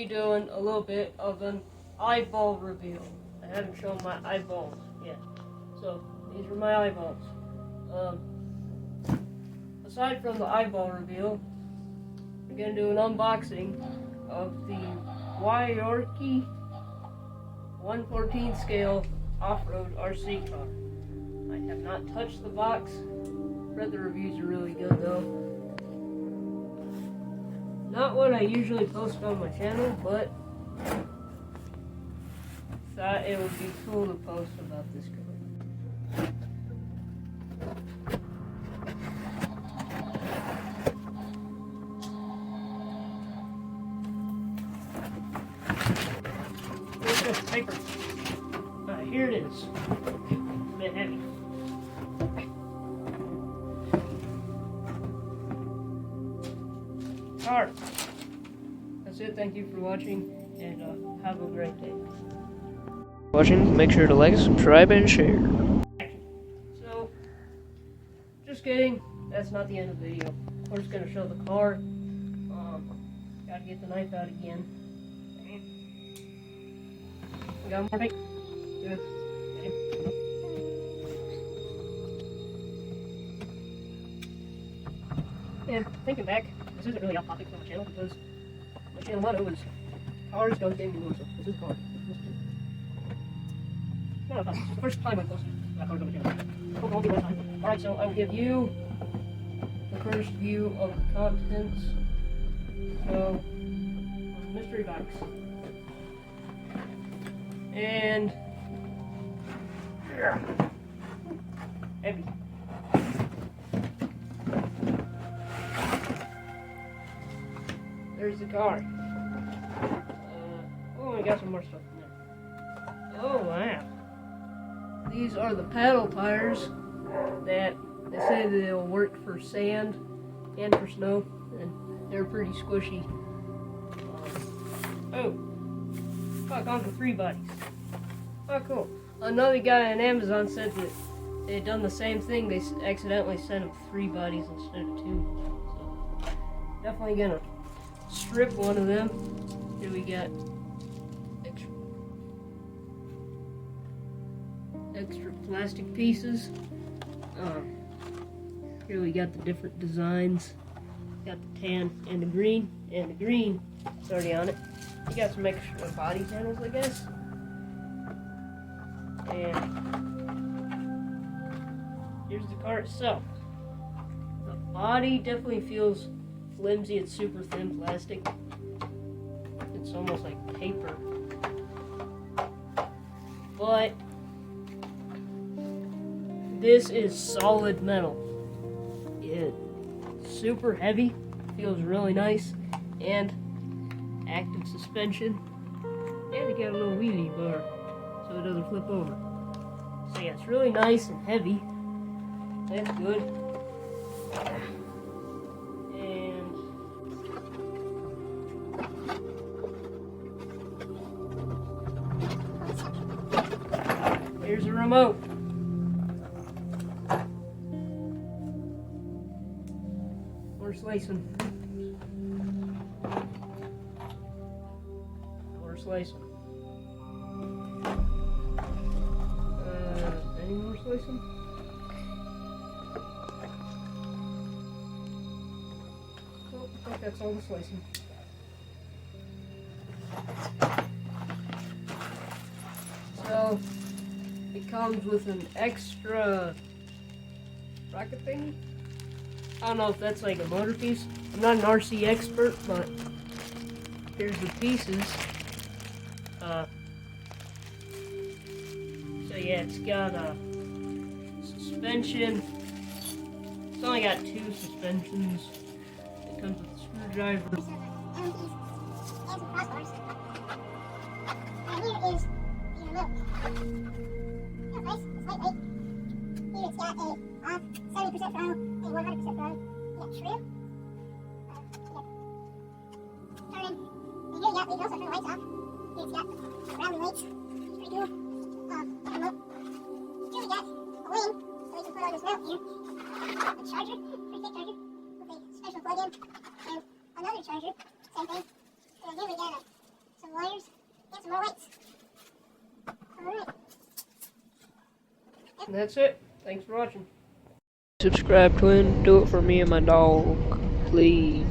be doing a little bit of an eyeball reveal. I haven't shown my eyeballs yet. So, these are my eyeballs. Aside from the eyeball reveal, we're going to do an unboxing of the WIAORCHI 1/14 scale off-road RC car. I have not touched the box. Read the reviews are really good though. Not what I usually post on my channel, but thought it would be cool to post about this car. Here's the paper. Here it is. It's a bit heavy. Alright. That's it. Thank you for watching, and have a great day. Watching, make sure to like, subscribe, and share. So, just kidding. That's not the end of the video. We're just gonna show the car. Gotta get the knife out again. We got more tape. Good. And thinking back, this isn't really off topic for my channel because my channel motto is cars, guns, gaming, and so this is a car. No, it's the first time I posted that cars on my channel. Hope it won't be one time. Alright, so I will give you the first view of the contents. So, mystery box. And heavy. There's the car. Oh, we got some more stuff in there. Oh wow! These are the paddle tires that they say that they'll work for sand and for snow, and they're pretty squishy. Oh, gone for 3 bodies. Oh, cool. Another guy on Amazon said that they had done the same thing. They accidentally sent him 3 bodies instead of 2. So, definitely gonna strip one of them. Here we got extra plastic pieces. Here we got the different designs. Got the tan and the green, is already on it. You got some extra body panels, I guess. And here's the car itself. The body definitely feels flimsy. It's super thin plastic. It's almost like paper. But this is solid metal. It's super heavy. Feels really nice. And active suspension. And it got a little wheelie bar so it doesn't flip over. So yeah, it's really nice and heavy. That's good. And here's the remote. We're slicing. Slicing. Any more slicing? Well, I think that's all the slicing. So, it comes with an extra rocket thingy. I don't know if that's like a motor piece. I'm not an RC expert, but here's the pieces. So yeah, it's got a suspension. It's only got 2 suspensions. It comes with a screwdriver. And some crossbars. And here is the remote. Yeah, nice. It's lightweight. Here it's got a 70% throttle and 100% throttle. You got shrew. Turning. And here you can also turn the lights off. Here it's got grounding lights. It's pretty cool. Remote. Here we got a wing, so we can put on this mount here. A charger, pretty thick charger, with a special plug-in. And another charger, same thing. And here we got a some wires, and some more weights. Alright. And that's it. Thanks for watching. Subscribe, twin. Do it for me and my dog, please.